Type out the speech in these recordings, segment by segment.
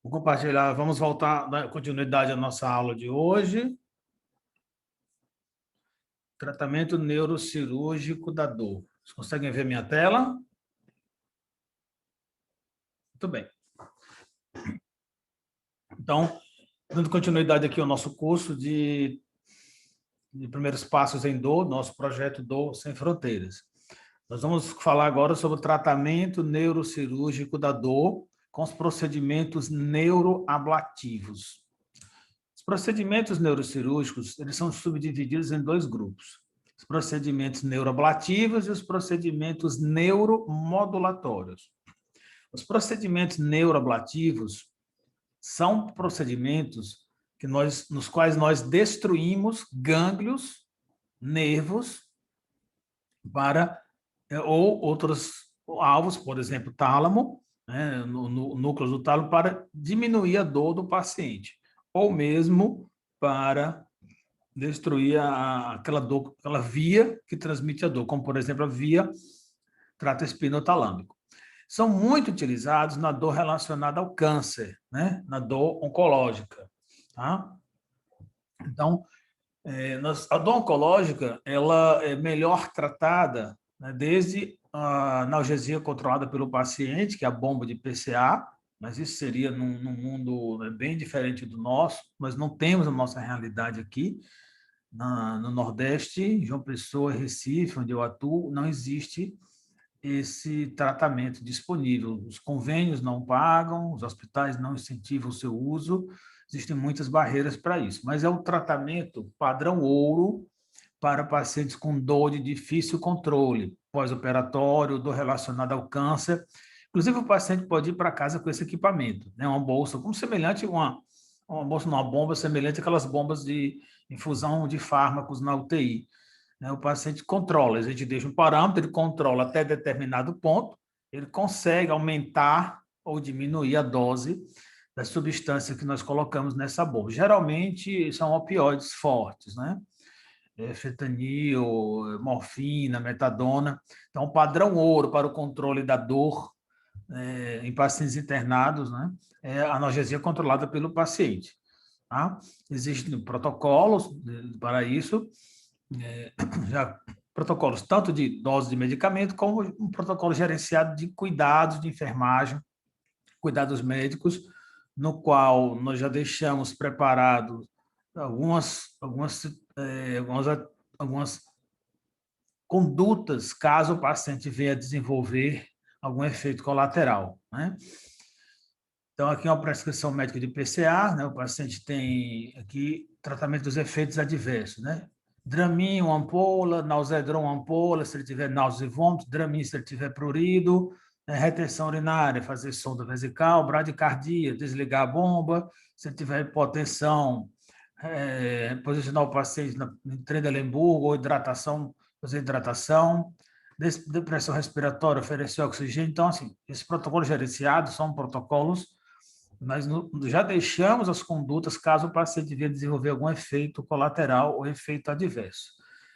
Vou compartilhar, vamos voltar, dar continuidade à nossa aula de hoje. Tratamento neurocirúrgico da dor. Vocês conseguem ver minha tela? Muito bem. Então, dando continuidade aqui ao nosso curso de primeiros passos em dor, nosso projeto Dor Sem Fronteiras. Nós vamos falar agora sobre o tratamento neurocirúrgico da dor com os procedimentos neuroablativos. Os procedimentos neurocirúrgicos, eles são subdivididos em dois grupos: os procedimentos neuroablativos e os procedimentos neuromodulatórios. Os procedimentos neuroablativos são procedimentos nos quais nós destruímos gânglios, nervos, ou outros alvos, por exemplo, tálamo, né, no núcleo do tálamo, para diminuir a dor do paciente, ou mesmo para destruir aquela dor, aquela via que transmite a dor, como, por exemplo, a via trato espinotalâmico. São muito utilizados na dor relacionada ao câncer, né? Na dor oncológica. Tá? Então, a dor oncológica ela é melhor tratada, né, desde a analgesia controlada pelo paciente, que é a bomba de PCA, mas isso seria num mundo bem diferente do nosso, mas não temos a nossa realidade aqui. No Nordeste, João Pessoa, Recife, onde eu atuo, não existe esse tratamento disponível. Os convênios não pagam, os hospitais não incentivam o seu uso, existem muitas barreiras para isso, mas é um tratamento padrão ouro para pacientes com dor de difícil controle, pós-operatório, dor relacionada ao câncer. Inclusive, o paciente pode ir para casa com esse equipamento, né? Uma bolsa, como semelhante a uma bolsa, uma bomba semelhante àquelas bombas de infusão de fármacos na UTI. O paciente controla, a gente deixa um parâmetro, ele controla até determinado ponto, ele consegue aumentar ou diminuir a dose da substância que nós colocamos nessa bomba. Geralmente são opioides fortes, né? Fentanil, morfina, metadona. Então, o padrão ouro para o controle da dor em pacientes internados, né, é a analgesia controlada pelo paciente. Tá? Existem protocolos para isso, já protocolos tanto de dose de medicamento como um protocolo gerenciado de cuidados de enfermagem, cuidados médicos, no qual nós já deixamos preparado algumas condutas caso o paciente venha a desenvolver algum efeito colateral, né? Então, aqui é uma prescrição médica de PCA, né? O paciente tem aqui tratamento dos efeitos adversos, né? Dramin, uma ampola, Nauzedron, uma ampola, se ele tiver náuseas e vômitos, Dramin, se ele tiver prurido, né? Retenção urinária, fazer sonda vesical, bradicardia, desligar a bomba, se ele tiver hipotensão, posicionar o paciente em Trendelenburg, ou hidratação, fazer hidratação, depressão respiratória, oferecer oxigênio. Então, assim, esses protocolos gerenciados são protocolos, nós já deixamos as condutas caso o paciente venha desenvolver algum efeito colateral ou efeito adverso.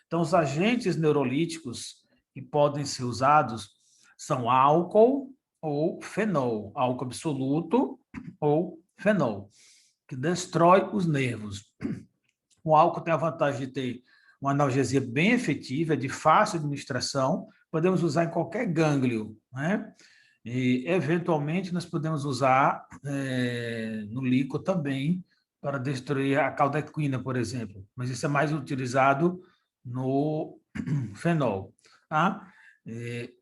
Então, os agentes neurolíticos que podem ser usados são álcool ou fenol, álcool absoluto ou fenol, que destrói os nervos. O álcool tem a vantagem de ter uma analgesia bem efetiva, de fácil administração, podemos usar em qualquer gânglio, né? E, eventualmente, nós podemos usar no líquido também para destruir a caldequina, por exemplo, mas isso é mais utilizado no fenol. Tá?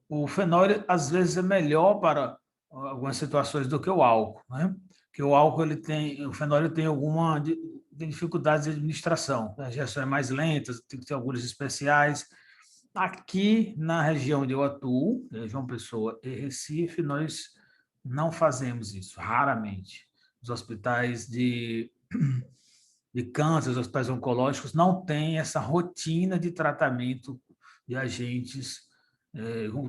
O fenol, às vezes, é melhor para algumas situações do que o álcool, né? Porque o fenol ele tem alguma dificuldade de administração, a injeção é mais lenta, tem que ter alguns especiais. Aqui na região onde eu atuo, João Pessoa e Recife, nós não fazemos isso, raramente. Os hospitais de câncer, os hospitais oncológicos não têm essa rotina de tratamento de agentes,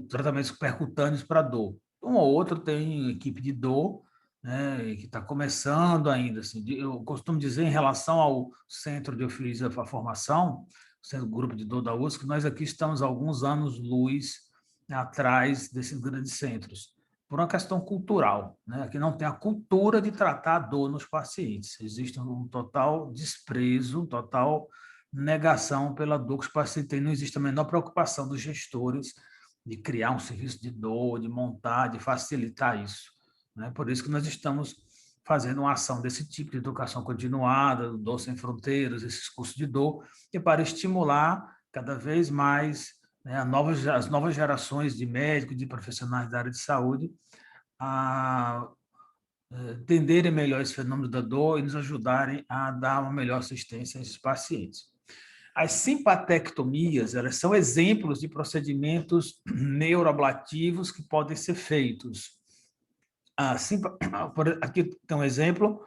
tratamentos percutâneos para dor. Um ou outro tem equipe de dor, né, que está começando ainda. Assim, eu costumo dizer, em relação ao Centro de Ofício da Formação, o Grupo de Dor da USP, nós aqui estamos há alguns anos-luz atrás desses grandes centros. por uma questão cultural, né? Que não tem a cultura de tratar a dor nos pacientes. Existe um total desprezo, total negação pela dor que os pacientes têm. Não existe a menor preocupação dos gestores de criar um serviço de dor, de montar, de facilitar isso, né? Por isso que nós estamos fazendo uma ação desse tipo de educação continuada, Dor Sem Fronteiras, esses cursos de dor, e para estimular cada vez mais, né, as novas gerações de médicos, de profissionais da área de saúde, a entenderem melhor esse fenômeno da dor e nos ajudarem a dar uma melhor assistência a esses pacientes. As simpatectomias, elas são exemplos de procedimentos neuroablativos que podem ser feitos. Aqui tem um exemplo,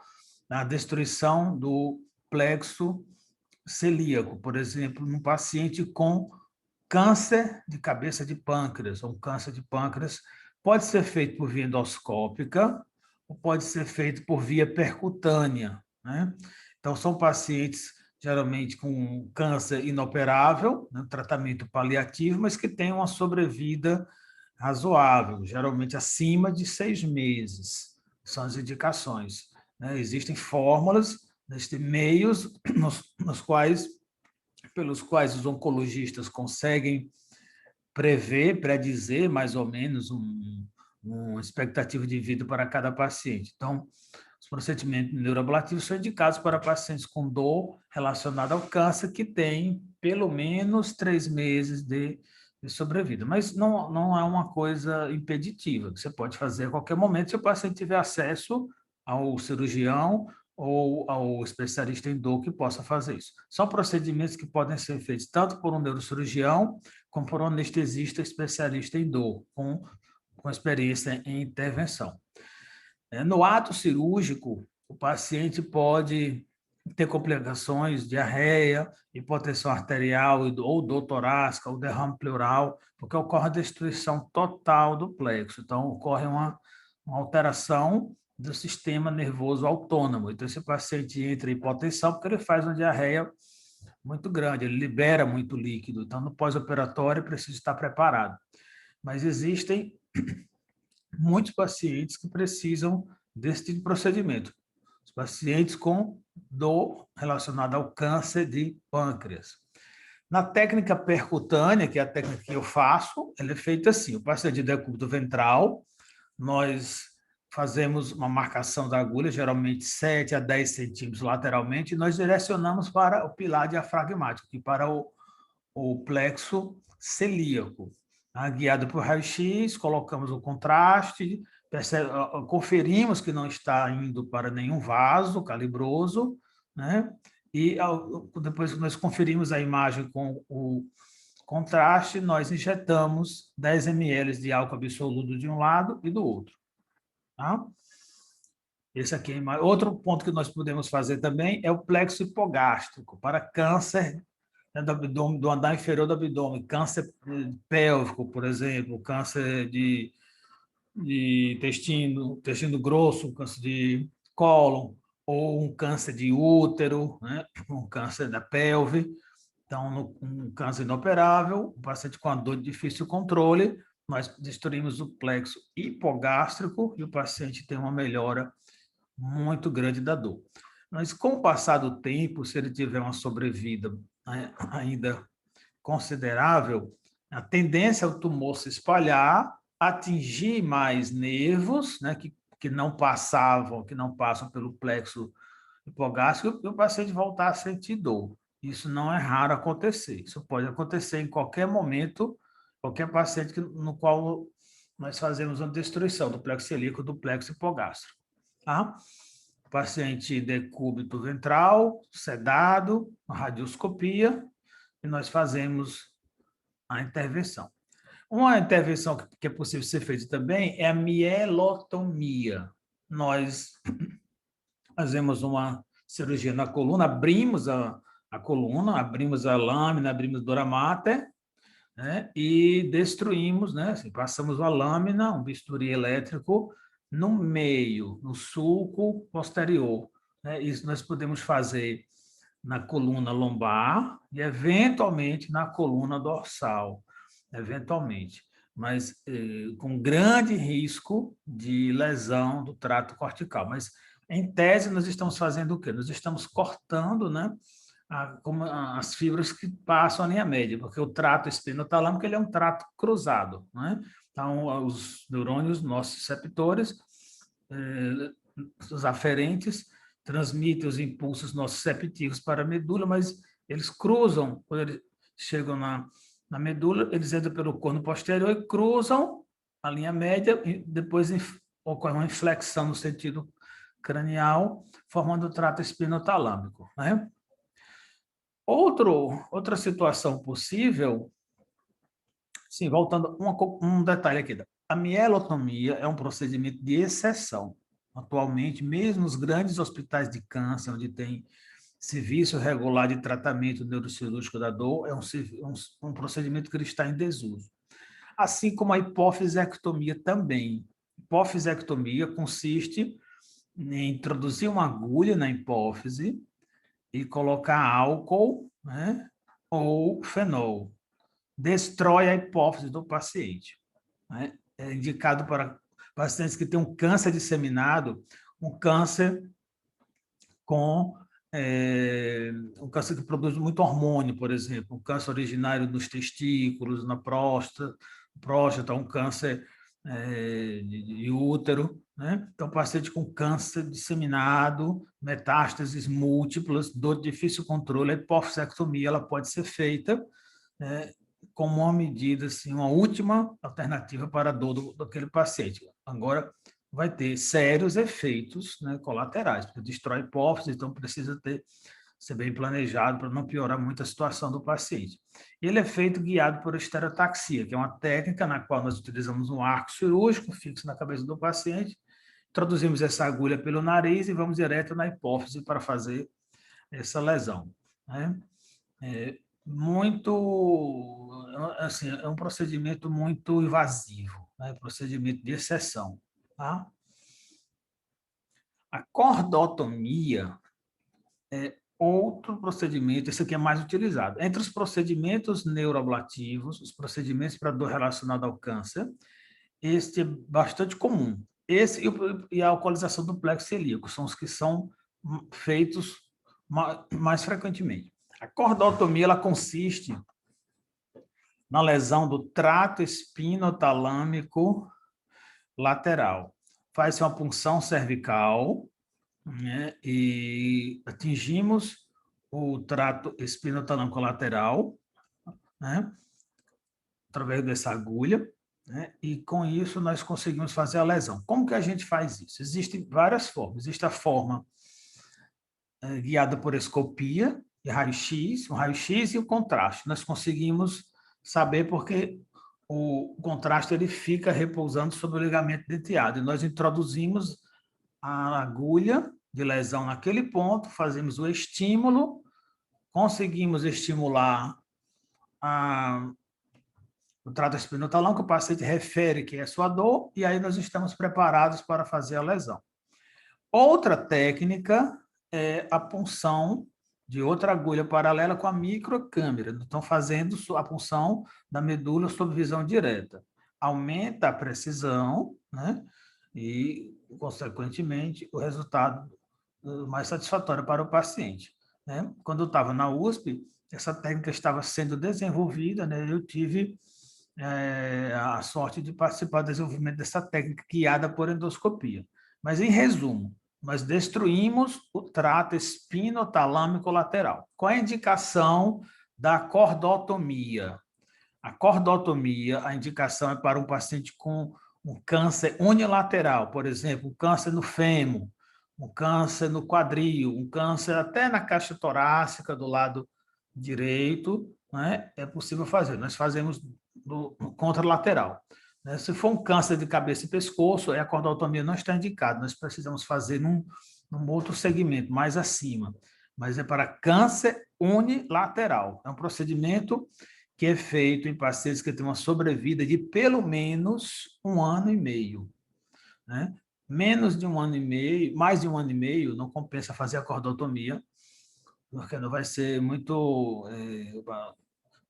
a destruição do plexo celíaco, por exemplo, num paciente com câncer de cabeça de pâncreas, ou câncer de pâncreas, pode ser feito por via endoscópica ou pode ser feito por via percutânea, né? Então, são pacientes geralmente com câncer inoperável, né, tratamento paliativo, mas que têm uma sobrevida razoável, geralmente acima de 6 meses, são as indicações, né? Existem fórmulas, existem meios pelos quais os oncologistas conseguem predizer mais ou menos uma expectativa de vida para cada paciente. Então, os procedimentos neuroablativos são indicados para pacientes com dor relacionada ao câncer que têm pelo menos 3 meses de sobrevida. Mas não é uma coisa impeditiva, que você pode fazer a qualquer momento se o paciente tiver acesso ao cirurgião ou ao especialista em dor que possa fazer isso. São procedimentos que podem ser feitos tanto por um neurocirurgião como por um anestesista especialista em dor, com experiência em intervenção. No ato cirúrgico, o paciente pode ter complicações, diarreia, hipotensão arterial ou dor torácica, ou derrame pleural, porque ocorre a destruição total do plexo. Então, ocorre uma alteração do sistema nervoso autônomo. Então, esse paciente entra em hipotensão porque ele faz uma diarreia muito grande, ele libera muito líquido. Então, no pós-operatório, precisa estar preparado. Mas existem muitos pacientes que precisam desse tipo de procedimento. Os pacientes com dor relacionada ao câncer de pâncreas. Na técnica percutânea, que é a técnica que eu faço, ela é feita assim: o paciente de decúbito ventral, nós fazemos uma marcação da agulha, geralmente 7 a 10 centímetros lateralmente, e nós direcionamos para o pilar diafragmático, e para o plexo celíaco. Guiado por raio-x, colocamos o contraste, conferimos que não está indo para nenhum vaso calibroso, né? E depois que nós conferimos a imagem com o contraste, nós injetamos 10 ml de álcool absoluto de um lado e do outro. Tá? Esse aqui é outro ponto que nós podemos fazer também é o plexo hipogástrico para câncer, né, do abdômen, do andar inferior do abdômen, câncer pélvico, por exemplo, câncer de intestino grosso, câncer de cólon, ou um câncer de útero, né, um câncer da pelve. Então, um câncer inoperável, o paciente com a dor de difícil controle, nós destruímos o plexo hipogástrico e o paciente tem uma melhora muito grande da dor. Mas, com o passar do tempo, se ele tiver uma sobrevida, né, ainda considerável, a tendência é o tumor se espalhar, atingir mais nervos, né, que não passavam, que não passam pelo plexo hipogástrico, e o paciente voltar a sentir dor. Isso não é raro acontecer. Isso pode acontecer em qualquer momento, qualquer paciente no qual nós fazemos uma destruição do plexo celíaco, do plexo hipogástrico. Tá? Paciente decúbito ventral, sedado, radioscopia, e nós fazemos a intervenção. Uma intervenção que é possível ser feita também é a mielotomia. Nós fazemos uma cirurgia na coluna, abrimos a coluna, abrimos a lâmina, abrimos dura mater, né, e destruímos, né, assim, passamos a lâmina, um bisturi elétrico, no meio, no sulco posterior. Né? Isso nós podemos fazer na coluna lombar e, eventualmente, na coluna dorsal, eventualmente. mas com grande risco de lesão do trato cortical. Mas, em tese, nós estamos fazendo o quê? Nós estamos cortando, né, as fibras que passam a linha média, porque o trato espinotalâmico ele é um trato cruzado, né? Então, os neurônios, nossos receptores, os aferentes, transmitem os impulsos nociceptivos para a medula, mas eles cruzam, quando eles chegam na medula, eles entram pelo corno posterior e cruzam a linha média e depois ocorre uma inflexão no sentido cranial, formando o trato espinotalâmico, né? Outra situação possível, sim, voltando um detalhe aqui, a mielotomia é um procedimento de exceção. Atualmente, mesmo os grandes hospitais de câncer, onde tem serviço regular de tratamento neurocirúrgico da dor, é um procedimento que ele está em desuso. Assim como a hipofisectomia também. Hipofisectomia consiste em introduzir uma agulha na hipófise e colocar álcool, né, ou fenol. Destrói a hipófise do paciente, né? É indicado para pacientes que têm um câncer disseminado, um câncer com um câncer que produz muito hormônio, por exemplo, um câncer originário nos testículos, na próstata, um câncer de útero, né? Então, paciente com câncer disseminado, metástases múltiplas, dor de difícil controle, a hipofisectomia ela pode ser feita, né, como uma medida, assim, uma última alternativa para a dor daquele paciente. Agora, vai ter sérios efeitos, né, colaterais, porque destrói a hipófise, então precisa ser bem planejado para não piorar muito a situação do paciente. Ele é feito guiado por estereotaxia, que é uma técnica na qual nós utilizamos um arco cirúrgico fixo na cabeça do paciente, introduzimos essa agulha pelo nariz e vamos direto na hipófise para fazer essa lesão, né? Muito, assim, é um procedimento muito invasivo, né? Procedimento de exceção, tá? A cordotomia é outro procedimento, esse aqui é mais utilizado. Entre os procedimentos neuroablativos, os procedimentos para dor relacionada ao câncer, este é bastante comum. Esse e a alcoolização do plexo celíaco são os que são feitos mais frequentemente. A cordotomia ela consiste na lesão do trato espinotalâmico lateral. Faz-se uma punção cervical, né, e atingimos o trato espinotalâmico lateral, né, através dessa agulha, né, e com isso nós conseguimos fazer a lesão. Como que a gente faz isso? Existem várias formas. Existe a forma guiada por escopia e raio-x, o raio-x e o contraste. Nós conseguimos saber porque o contraste ele fica repousando sobre o ligamento denteado. E nós introduzimos a agulha de lesão naquele ponto, fazemos o estímulo, conseguimos estimular o trato espinotalão, que o paciente refere que é sua dor, e aí nós estamos preparados para fazer a lesão. Outra técnica é a punção de outra agulha paralela com a microcâmera. Estão fazendo a punção da medula sob visão direta. Aumenta a precisão, né? E, consequentemente, o resultado mais satisfatório para o paciente, né? Quando eu estava na USP, essa técnica estava sendo desenvolvida, né? Eu tive a sorte de participar do desenvolvimento dessa técnica guiada por endoscopia. Mas, em resumo, nós destruímos o trato espinotalâmico lateral. Qual é a indicação da cordotomia? A cordotomia, a indicação é para um paciente com um câncer unilateral, por exemplo, um câncer no fêmur, um câncer no quadril, um câncer até na caixa torácica do lado direito, né? É possível fazer. Nós fazemos no contralateral. Né? Se for um câncer de cabeça e pescoço, a cordotomia não está indicada. Nós precisamos fazer num outro segmento, mais acima. Mas é para câncer unilateral. É um procedimento que é feito em pacientes que têm uma sobrevida de pelo menos 1 ano e meio. Né? Menos de 1 ano e meio, mais de 1 ano e meio, não compensa fazer a cordotomia, porque não vai ser muito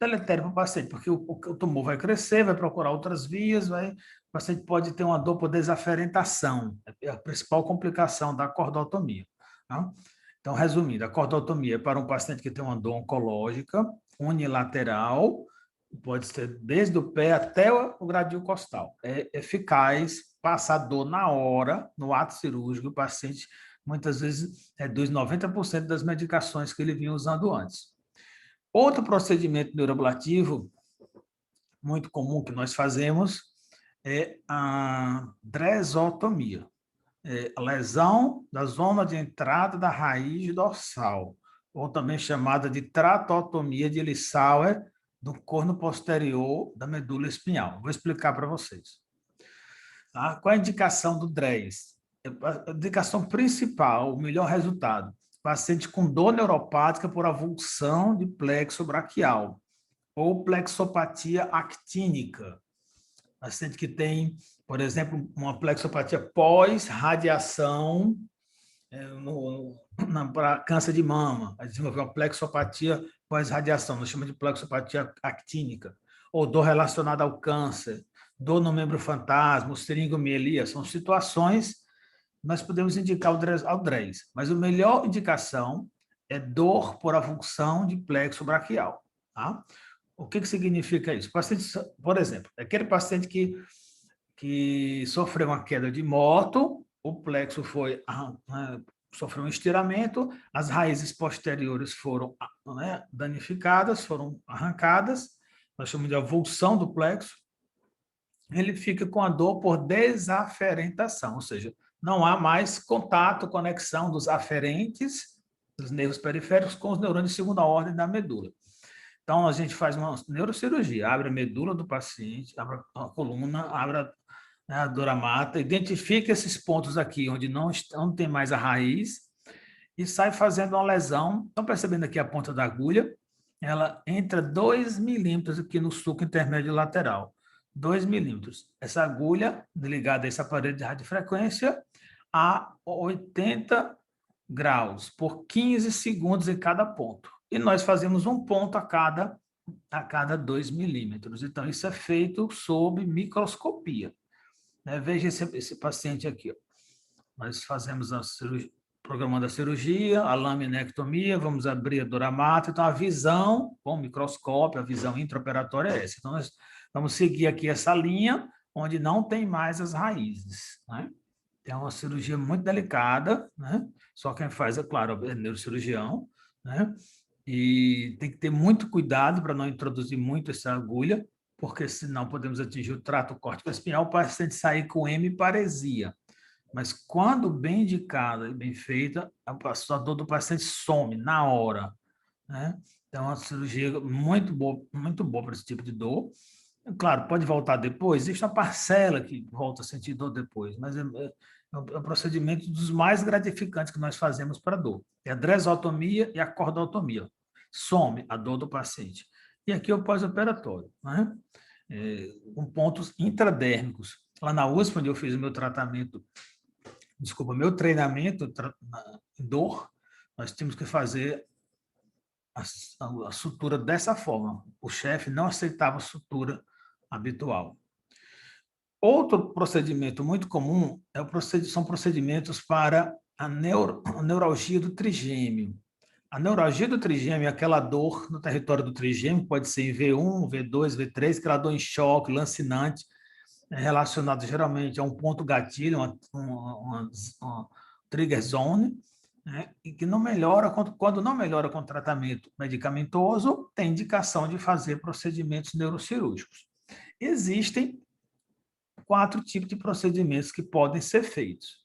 deletério para o paciente, porque o tumor vai crescer, vai procurar outras vias, o paciente pode ter uma dor por desaferentação, é a principal complicação da cordotomia. Tá? Então, resumindo, a cordotomia é para um paciente que tem uma dor oncológica unilateral, pode ser desde o pé até o gradil costal. É eficaz, passa a dor na hora, no ato cirúrgico, o paciente muitas vezes reduz 90% das medicações que ele vinha usando antes. Outro procedimento neuroablativo muito comum que nós fazemos é a dresotomia, a lesão da zona de entrada da raiz dorsal, ou também chamada de tratotomia de Lissauer do corno posterior da medula espinhal. Vou explicar para vocês. Tá? Qual é a indicação do DRES? A indicação principal, o melhor resultado, paciente com dor neuropática por avulsão de plexo braquial ou plexopatia actínica. Paciente que tem, por exemplo, uma plexopatia pós-radiação para câncer de mama. A gente desenvolveu uma plexopatia pós-radiação, nós chamamos de plexopatia actínica, ou dor relacionada ao câncer, dor no membro fantasma, seringomielia, são situações que nós podemos indicar ao DRES, mas a melhor indicação é dor por avulsão de plexo braquial. Tá? O que significa isso? Paciente, por exemplo, aquele paciente que sofreu uma queda de moto, o plexo sofreu um estiramento, as raízes posteriores foram danificadas, foram arrancadas, nós chamamos de avulsão do plexo, ele fica com a dor por desaferentação, ou seja, não há mais contato, conexão dos aferentes, dos nervos periféricos, com os neurônios de segunda ordem da medula. Então, a gente faz uma neurocirurgia, abre a medula do paciente, abre a coluna, abre a dura mata, identifica esses pontos aqui onde não tem mais a raiz e sai fazendo uma lesão. Estão percebendo aqui a ponta da agulha? Ela entra 2 milímetros aqui no sulco intermédio lateral. 2 milímetros. Essa agulha ligada a esse aparelho de radiofrequência a 80 graus por 15 segundos em cada ponto. E nós fazemos um ponto a cada 2 milímetros. Então, isso é feito sob microscopia. Veja esse paciente aqui. Ó. Nós fazemos a cirurgia, programando a cirurgia, a laminectomia, vamos abrir a dura mata. Então, a visão com o microscópio, a visão intraoperatória é essa. Então, nós vamos seguir aqui essa linha onde não tem mais as raízes. Né? É uma cirurgia muito delicada, né? Só quem faz, é claro, é neurocirurgião, né? E tem que ter muito cuidado para não introduzir muito essa agulha, porque senão podemos atingir o trato córtico espinhal, o paciente sair com hemiparesia. Mas quando bem indicada e bem feita, a dor do paciente some na hora, né? Então, é uma cirurgia muito boa para esse tipo de dor. Claro, pode voltar depois, existe uma parcela que volta a sentir dor depois, mas é um procedimento dos mais gratificantes que nós fazemos para dor. É a dresotomia e a cordotomia. Some a dor do paciente. E aqui é o pós-operatório, né? Com pontos intradérmicos. Lá na USP, onde eu fiz o meu meu treinamento em dor, nós tínhamos que fazer a sutura dessa forma. O chefe não aceitava a sutura habitual. Outro procedimento muito comum são procedimentos para a neuralgia do trigêmeo. A neuralgia do trigêmeo é aquela dor no território do trigêmeo, pode ser em V1, V2, V3, aquela dor em choque, lancinante, relacionada geralmente a um ponto gatilho, uma trigger zone, né, e que não melhora, quando não melhora com tratamento medicamentoso, tem indicação de fazer procedimentos neurocirúrgicos. Existem 4 tipos de procedimentos que podem ser feitos.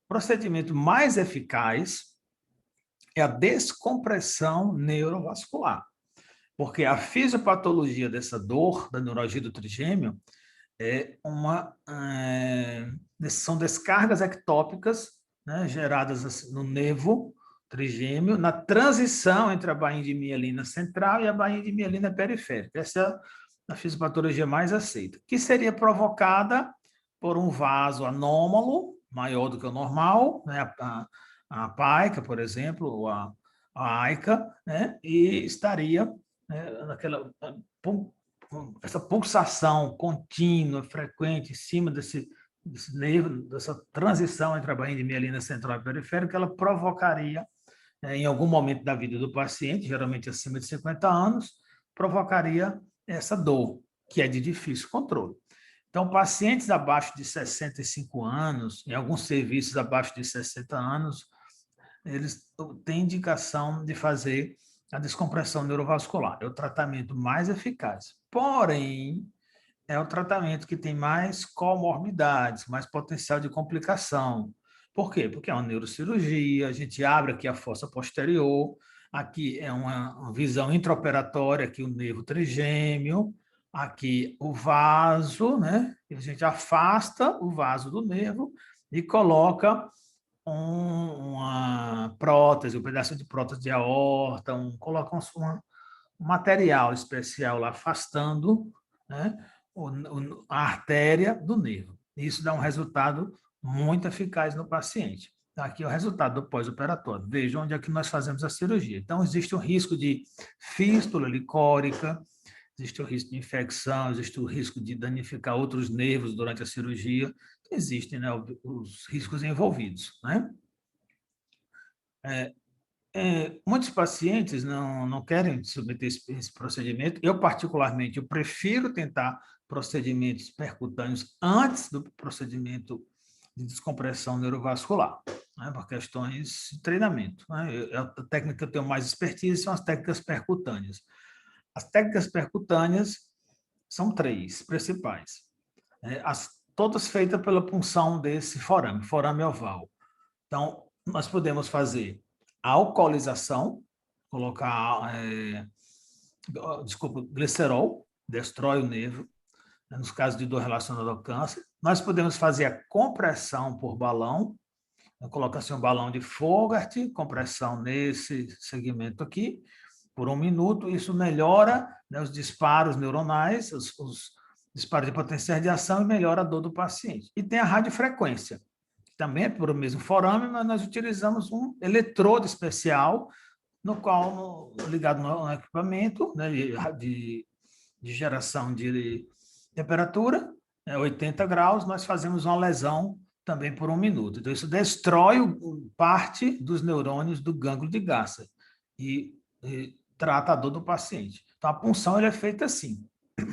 O procedimento mais eficaz é a descompressão neurovascular, porque a fisiopatologia dessa dor, da neuralgia do trigêmeo, são descargas ectópicas, né, geradas no nervo trigêmeo, na transição entre a bainha de mielina central e a bainha de mielina periférica. Essa é a fisiopatologia mais aceita, que seria provocada por um vaso anômalo, maior do que o normal, né, a paica, por exemplo, ou a AICA, né, e estaria essa pulsação contínua, frequente, em cima desse nervo, dessa transição entre a barrinha de mielina central e periférica, ela provocaria, em algum momento da vida do paciente, geralmente acima de 50 anos, provocaria essa dor, que é de difícil controle. Então, pacientes abaixo de 65 anos, em alguns serviços abaixo de 60 anos, eles têm indicação de fazer a descompressão neurovascular. É o tratamento mais eficaz. Porém, é o tratamento que tem mais comorbidades, mais potencial de complicação. Por quê? Porque é uma neurocirurgia, a gente abre aqui a fossa posterior, aqui é uma visão intraoperatória, aqui o nervo trigêmeo, aqui o vaso, né? E a gente afasta o vaso do nervo e coloca uma prótese, um pedaço de prótese de aorta, coloca um material especial lá afastando, né, a artéria do nervo. Isso dá um resultado muito eficaz no paciente. Aqui é o resultado do pós-operatório. Veja onde é que nós fazemos a cirurgia. Então, existe o risco de fístula licórica, existe o risco de infecção, existe o risco de danificar outros nervos durante a cirurgia. Existem, né, os riscos envolvidos, né? Muitos pacientes não querem submeter esse procedimento. Eu, particularmente, eu prefiro tentar procedimentos percutâneos antes do procedimento de descompressão neurovascular, né, por questões de treinamento. Né? A técnica que eu tenho mais expertise são as técnicas percutâneas. As técnicas percutâneas são três principais, né? Todas feitas pela punção desse forame oval. Então, nós podemos fazer a alcoolização, colocar, glicerol, destrói o nervo, né, nos casos de dor relacionada ao câncer. Nós podemos fazer a compressão por balão, coloca-se um balão de Fogarty, compressão nesse segmento aqui, por 1 minuto, isso melhora, né, os disparos neuronais, os disparos de potenciais de ação e melhora a dor do paciente. E tem a radiofrequência, também é por o mesmo forame, mas nós utilizamos um eletrodo especial, no qual, ligado no equipamento, né, de geração de temperatura, 80 graus, nós fazemos uma lesão também por 1 minuto. Então, isso destrói parte dos neurônios do gânglio de Gasser e trata a dor do paciente. Então, a punção é feita assim. A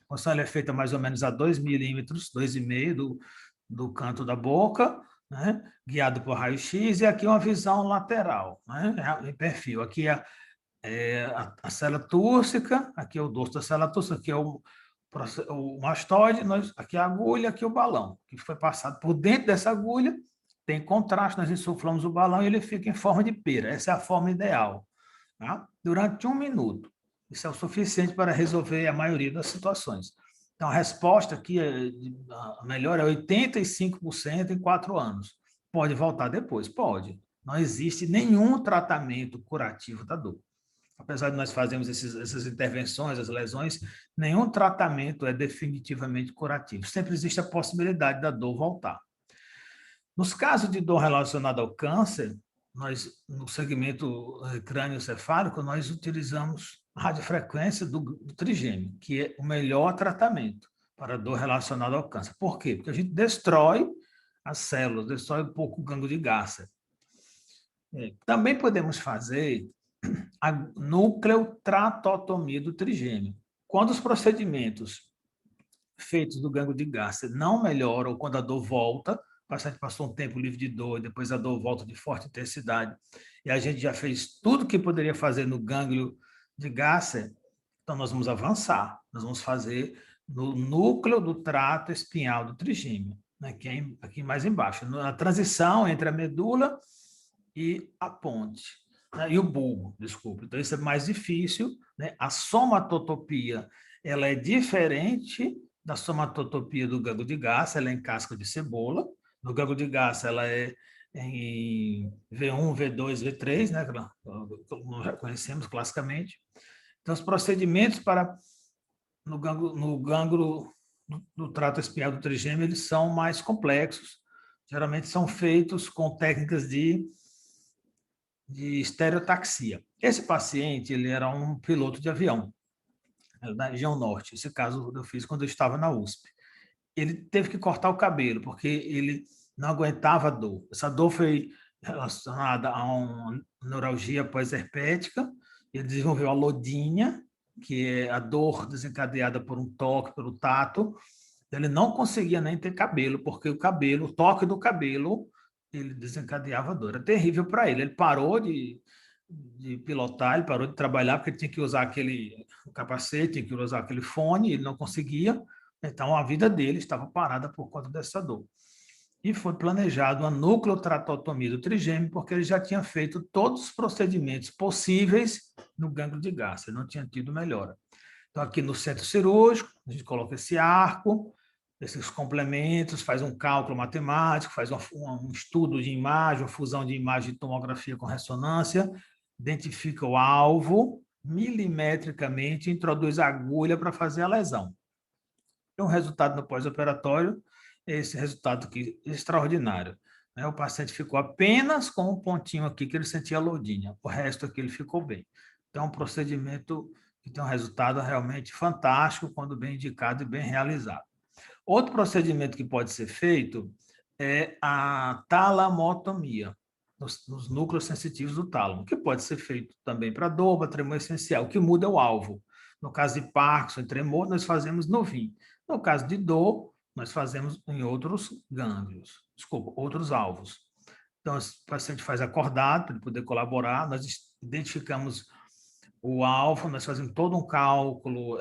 punção é feita mais ou menos a 2 milímetros, 2,5 do canto da boca, né? Guiado por raio-x, e aqui uma visão lateral, né? Em perfil. Aqui é a célula túrcica, aqui é o dorso da célula túrcica, aqui é o mastoide, aqui é a agulha, aqui é o balão, que foi passado por dentro dessa agulha, tem contraste, nós insuflamos o balão e ele fica em forma de pera. Essa é a forma ideal. Tá? Durante 1 minuto. Isso é o suficiente para resolver a maioria das situações. Então, a resposta aqui, a melhor é 85% em 4 anos. Pode voltar depois? Pode. Não existe nenhum tratamento curativo da dor. Apesar de nós fazermos essas intervenções, as lesões, nenhum tratamento é definitivamente curativo. Sempre existe a possibilidade da dor voltar. Nos casos de dor relacionada ao câncer, nós, no segmento crânioencefálico, nós utilizamos a radiofrequência do trigêmeo, que é o melhor tratamento para dor relacionada ao câncer. Por quê? Porque a gente destrói as células, destrói um pouco o gânglio de Gasser. Também podemos fazer a nucleotratotomia do trigêmeo. Quando os procedimentos feitos do gânglio de Gasser não melhoram, ou quando a dor volta, o paciente passou um tempo livre de dor, depois a dor volta de forte intensidade, e a gente já fez tudo que poderia fazer no gânglio de Gasser, então nós vamos avançar, nós vamos fazer no núcleo do trato espinhal do trigêmeo, né, que é aqui mais embaixo, na transição entre a medula e a ponte, né, e o bulbo, desculpa. Então, isso é mais difícil, né? A somatotopia, ela é diferente da somatotopia do gânglio de Gasser, ela é em casca de cebola. No gânglio de Gasser, ela é em V1, V2, V3, né? Como já conhecemos classicamente. Então, os procedimentos no gânglio do trato espinhal do trigêmeo, eles são mais complexos. Geralmente são feitos com técnicas de de estereotaxia. Esse paciente, ele era um piloto de avião, da região norte. Esse caso eu fiz quando eu estava na USP. Ele teve que cortar o cabelo, porque ele não aguentava a dor. Essa dor foi relacionada a uma neuralgia pós-herpética. Ele desenvolveu a lodínia, que é a dor desencadeada por um toque, pelo tato. Ele não conseguia nem ter cabelo, porque o cabelo, o toque do cabelo, ele desencadeava a dor. Era terrível para ele. Ele parou de pilotar, ele parou de trabalhar, porque ele tinha que usar aquele capacete, tinha que usar aquele fone, ele não conseguia. Então, a vida dele estava parada por conta dessa dor. E foi planejado uma nucleotrateotomia do trigêmeo, porque ele já tinha feito todos os procedimentos possíveis no gânglio de Garcia, não tinha tido melhora. Então, aqui no centro cirúrgico, a gente coloca esse arco, esses complementos, faz um cálculo matemático, faz um estudo de imagem, uma fusão de imagem de tomografia com ressonância, identifica o alvo, milimetricamente introduz a agulha para fazer a lesão. E o resultado no pós-operatório é esse resultado aqui, extraordinário. O paciente ficou apenas com um pontinho aqui que ele sentia lodínia, o resto aqui ele ficou bem. Então, é um procedimento que tem um resultado realmente fantástico quando bem indicado e bem realizado. Outro procedimento que pode ser feito é a talamotomia, nos núcleos sensitivos do tálamo, que pode ser feito também para dor, para tremor essencial. O que muda é o alvo. No caso de Parkinson e tremor, nós fazemos no rim. No caso de dor, nós fazemos em outros gânglios, outros alvos. Então, o paciente faz acordado para ele poder colaborar, nós identificamos o alvo, nós fazemos todo um cálculo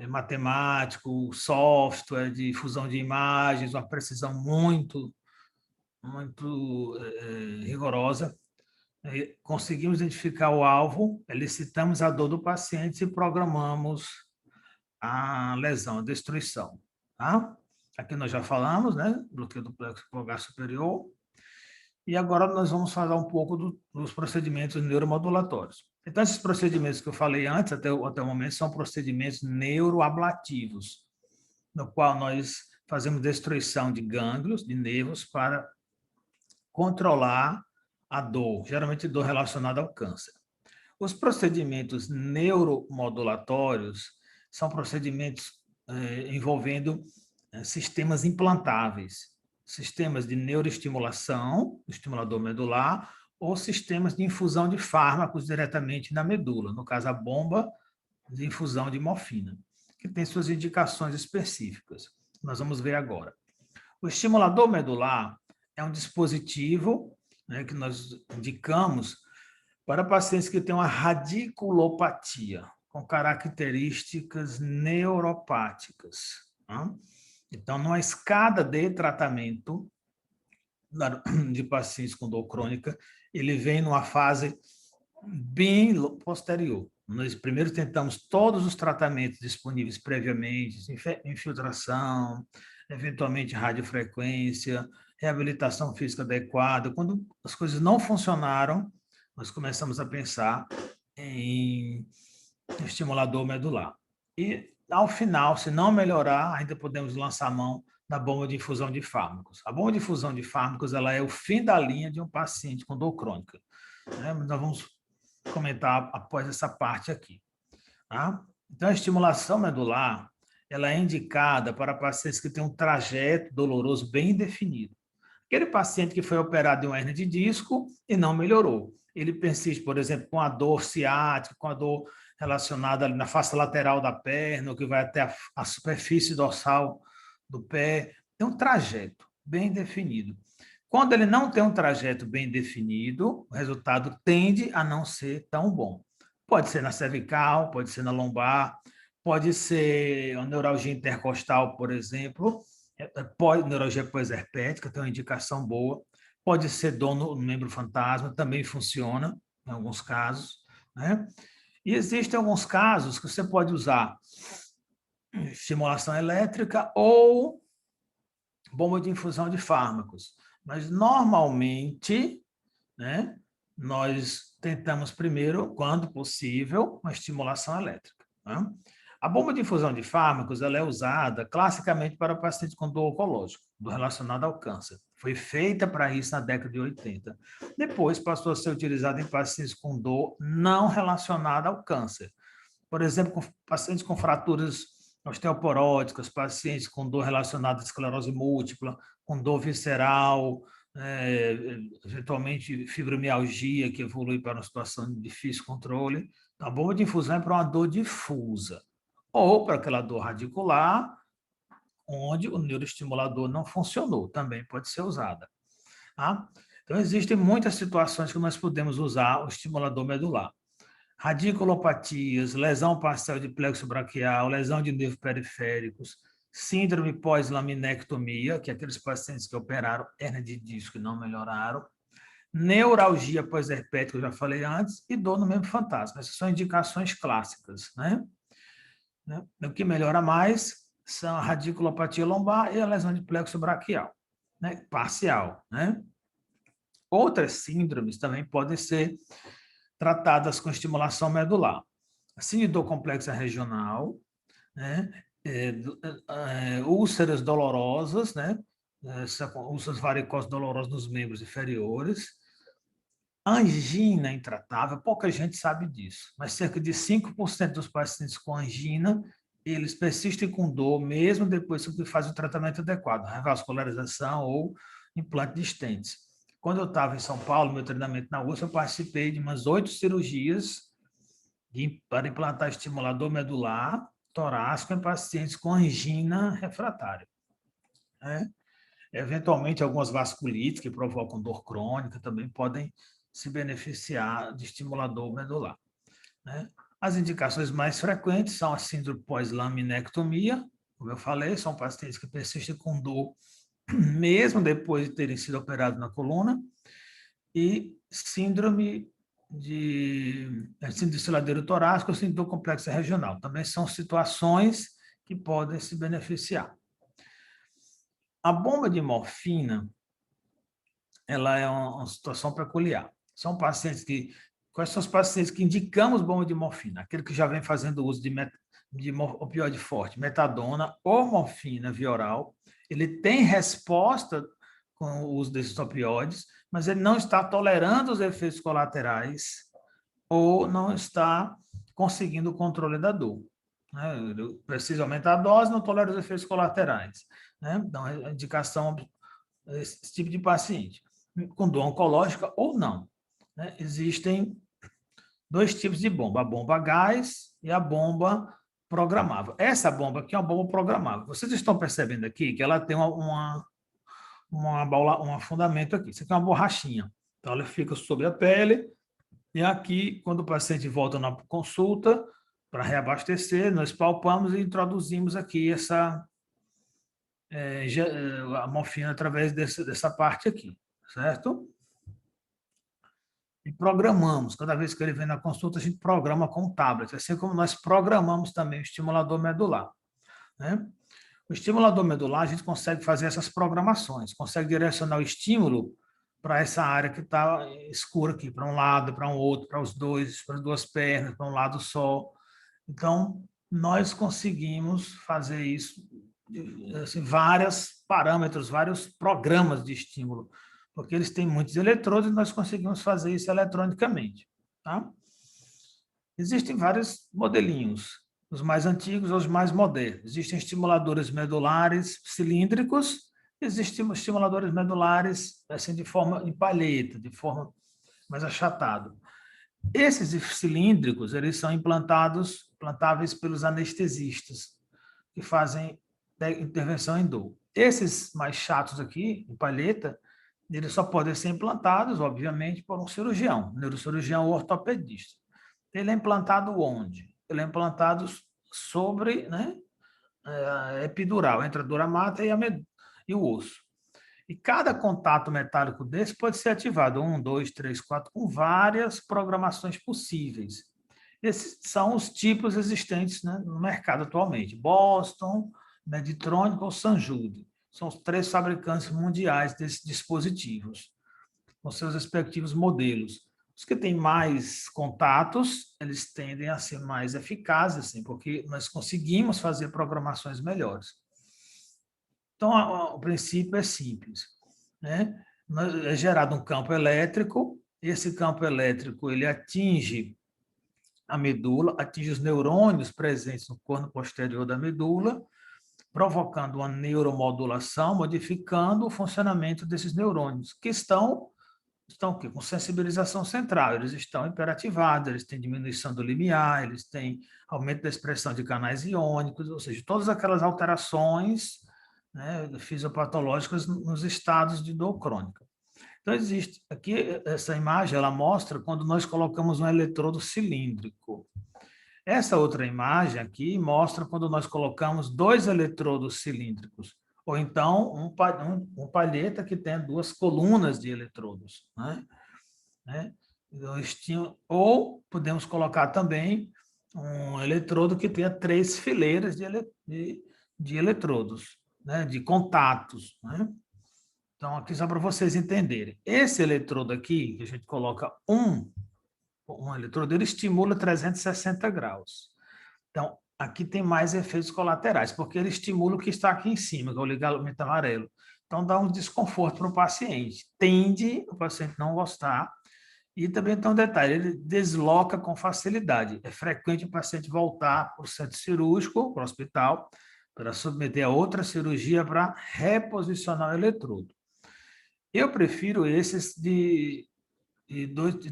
matemático, software de fusão de imagens, uma precisão muito rigorosa. Conseguimos identificar o alvo, elicitamos a dor do paciente e programamos a lesão, a destruição. Tá? Aqui nós já falamos, né? Bloqueio do plexo polar superior. E agora nós vamos falar um pouco dos procedimentos neuromodulatórios. Então, esses procedimentos que eu falei antes, até o momento, são procedimentos neuroablativos, no qual nós fazemos destruição de gânglios, de nervos, para controlar a dor, geralmente dor relacionada ao câncer. Os procedimentos neuromodulatórios são procedimentos envolvendo sistemas implantáveis, sistemas de neuroestimulação, estimulador medular, ou sistemas de infusão de fármacos diretamente na medula, no caso a bomba de infusão de morfina, que tem suas indicações específicas. Nós vamos ver agora. O estimulador medular é um dispositivo, né, que nós indicamos para pacientes que têm uma radiculopatia, com características neuropáticas. Tá? Então, numa escada de tratamento de pacientes com dor crônica, ele vem numa fase bem posterior. Nós primeiro tentamos todos os tratamentos disponíveis previamente, infiltração, eventualmente radiofrequência, reabilitação física adequada. Quando as coisas não funcionaram, nós começamos a pensar em estimulador medular. E, ao final, se não melhorar, ainda podemos lançar a mão da bomba de infusão de fármacos. A bomba de infusão de fármacos ela é o fim da linha de um paciente com dor crônica. Nós vamos comentar após essa parte aqui. Tá? Então, a estimulação medular ela é indicada para pacientes que têm um trajeto doloroso bem definido. Aquele paciente que foi operado de uma hernia de disco e não melhorou. Ele persiste, por exemplo, com a dor ciática, com a dor relacionada ali na face lateral da perna, ou que vai até a superfície dorsal do pé. Tem um trajeto bem definido. Quando ele não tem um trajeto bem definido, o resultado tende a não ser tão bom. Pode ser na cervical, pode ser na lombar, pode ser uma neuralgia intercostal, por exemplo, neuralgia pós-herpética, tem uma indicação boa, pode ser dor no membro fantasma, também funciona em alguns casos, né? E existem alguns casos que você pode usar estimulação elétrica ou bomba de infusão de fármacos. Mas, normalmente, né, nós tentamos primeiro, quando possível, uma estimulação elétrica. Né? A bomba de infusão de fármacos ela é usada classicamente para pacientes com dor oncológica, relacionada ao câncer. Foi feita para isso na década de 80. Depois passou a ser utilizada em pacientes com dor não relacionada ao câncer. Por exemplo, com pacientes com fraturas osteoporóticas, pacientes com dor relacionada à esclerose múltipla, com dor visceral, eventualmente fibromialgia, que evolui para uma situação de difícil controle. A bomba de infusão é para uma dor difusa, ou para aquela dor radicular, onde o neuroestimulador não funcionou, também pode ser usada. Tá? Então, existem muitas situações que nós podemos usar o estimulador medular. Radiculopatias, lesão parcial de plexo braquial, lesão de nervos periféricos, síndrome pós-laminectomia, que é aqueles pacientes que operaram hernia de disco e não melhoraram, neuralgia pós-herpética, eu já falei antes, e dor no membro fantasma. Essas são indicações clássicas, né? O que melhora mais são a radiculopatia lombar e a lesão de plexo braquial, né? Parcial, né? Outras síndromes também podem ser tratadas com estimulação medular. A síndrome do complexo regional, né? Úlceras dolorosas, né? Úlceras varicosas dolorosas nos membros inferiores. Angina intratável, pouca gente sabe disso, mas cerca de 5% dos pacientes com angina, eles persistem com dor, mesmo depois que fazem o tratamento adequado, revascularização ou implante de stents. Quando eu estava em São Paulo, meu treinamento na USP, eu participei de umas 8 cirurgias para implantar estimulador medular torácico em pacientes com angina refratária. Né? Eventualmente, algumas vasculites que provocam dor crônica também podem se beneficiar de estimulador medular. Né? As indicações mais frequentes são a síndrome pós-laminectomia, como eu falei, são pacientes que persistem com dor mesmo depois de terem sido operados na coluna, e síndrome de ciladeiro torácico, síndrome do complexo regional. Também são situações que podem se beneficiar. A bomba de morfina, ela é uma situação peculiar. São pacientes que... Quais são os pacientes que indicamos bomba de morfina? Aquele que já vem fazendo uso de opioide forte, metadona ou morfina via oral. Ele tem resposta com o uso desses opioides, mas ele não está tolerando os efeitos colaterais ou não está conseguindo o controle da dor. Ele precisa aumentar a dose, não tolera os efeitos colaterais. Então, a indicação esse tipo de paciente, com dor oncológica ou não. Existem 2 tipos de bomba, a bomba a gás e a bomba programável. Essa bomba aqui é uma bomba programável. Vocês estão percebendo aqui que ela tem um fundamento aqui. Isso aqui é uma borrachinha. Então, ela fica sobre a pele e aqui, quando o paciente volta na consulta para reabastecer, nós palpamos e introduzimos aqui a morfina através dessa parte aqui, certo? E programamos. Cada vez que ele vem na consulta, a gente programa com um tablet, assim como nós programamos também o estimulador medular. Né? O estimulador medular, a gente consegue fazer essas programações, consegue direcionar o estímulo para essa área que está escura aqui, para um lado, para um outro, para os dois, para as 2 pernas, para um lado só. Então, nós conseguimos fazer isso, assim, vários parâmetros, vários programas de estímulo, porque eles têm muitos eletrodos e nós conseguimos fazer isso eletronicamente. Tá? Existem vários modelinhos, os mais antigos aos mais modernos. Existem estimuladores medulares cilíndricos, existem estimuladores medulares assim, de forma em palheta, de forma mais achatada. Esses cilíndricos, eles são implantáveis pelos anestesistas, que fazem intervenção em dor. Esses mais chatos aqui, em palheta, eles só podem ser implantados, obviamente, por um cirurgião, neurocirurgião ou ortopedista. Ele é implantado onde? Ele é implantado sobre, né, a epidural, entre a dura mata e o osso. E cada contato metálico desse pode ser ativado, 1, 2, 3, 4, com várias programações possíveis. Esses são os tipos existentes, né, no mercado atualmente. Boston, Medtronic ou Sanjude. São os 3 fabricantes mundiais desses dispositivos, com seus respectivos modelos. Os que têm mais contatos, eles tendem a ser mais eficazes, assim, porque nós conseguimos fazer programações melhores. Então, o princípio é simples. né? É gerado um campo elétrico, esse campo elétrico ele atinge a medula, atinge os neurônios presentes no corno posterior da medula, provocando uma neuromodulação, modificando o funcionamento desses neurônios, que estão com sensibilização central, eles estão hiperativados, eles têm diminuição do limiar, eles têm aumento da expressão de canais iônicos, ou seja, todas aquelas alterações, né, fisiopatológicas nos estados de dor crônica. Então, existe aqui, essa imagem, ela mostra quando nós colocamos um eletrodo cilíndrico. Essa outra imagem aqui mostra quando nós colocamos 2 eletrodos cilíndricos, ou então um palheta que tem 2 colunas de eletrodos, né? Ou podemos colocar também um eletrodo que tenha 3 fileiras de eletrodos, né? De contatos, né? Então, aqui só para vocês entenderem. Esse eletrodo aqui, que a gente coloca um eletrodo, ele estimula 360 graus. Então, aqui tem mais efeitos colaterais, porque ele estimula o que está aqui em cima, que é o ligamento amarelo. Então, dá um desconforto para o paciente. Tende o paciente não gostar. E também tem um detalhe, ele desloca com facilidade. É frequente o paciente voltar para o centro cirúrgico, para o hospital, para submeter a outra cirurgia para reposicionar o eletrodo. Eu prefiro esses de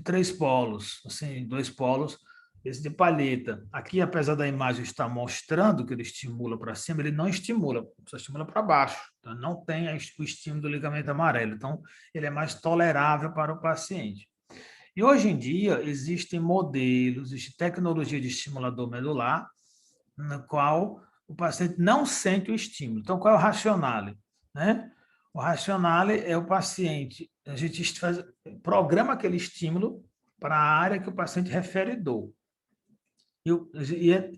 3 polos, assim, 2 polos, esse de palheta. Aqui, apesar da imagem estar mostrando que ele estimula para cima, ele não estimula, só estimula para baixo. Então, não tem o estímulo do ligamento amarelo. Então, ele é mais tolerável para o paciente. E hoje em dia, existem modelos, existe tecnologia de estimulador medular, na qual o paciente não sente o estímulo. Então, qual é o racionale, né? O racionale é o paciente, a gente programa aquele estímulo para a área que o paciente refere dor. E é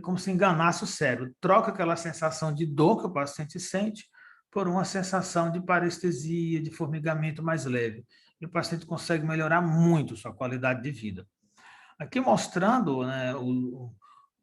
como se enganasse o cérebro. Troca aquela sensação de dor que o paciente sente por uma sensação de parestesia, de formigamento mais leve. E o paciente consegue melhorar muito sua qualidade de vida. Aqui mostrando, né,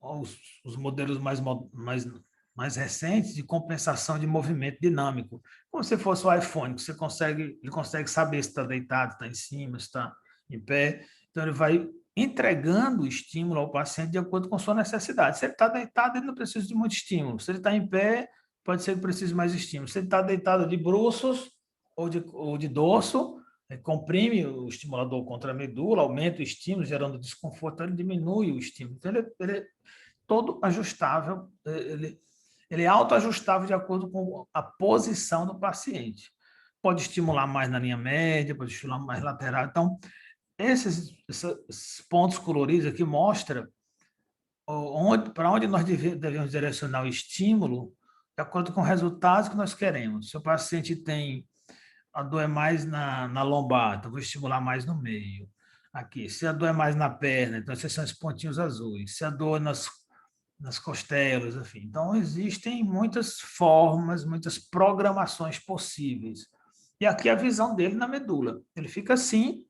os modelos mais recentes de compensação de movimento dinâmico. Como se fosse o iPhone, que ele consegue saber se está deitado, se está em cima, se está em pé. Então, ele vai entregando o estímulo ao paciente de acordo com sua necessidade. Se ele está deitado, ele não precisa de muito estímulo. Se ele está em pé, pode ser que precise de mais estímulo. Se ele está deitado de bruços ou de dorso, comprime o estimulador contra a medula, aumenta o estímulo, gerando desconforto, ele diminui o estímulo. Então, ele é todo ajustável, ele é autoajustável de acordo com a posição do paciente. Pode estimular mais na linha média, pode estimular mais lateral. Então, esses pontos coloridos aqui mostram para onde nós devemos direcionar o estímulo de acordo com os resultados que nós queremos. Se o paciente tem a dor é mais na lombar, então vou estimular mais no meio. Aqui, se a dor é mais na perna, então esses são os pontinhos azuis. Se a dor nas costelas, enfim. Então, existem muitas formas, muitas programações possíveis. E aqui a visão dele na medula. Ele fica assim,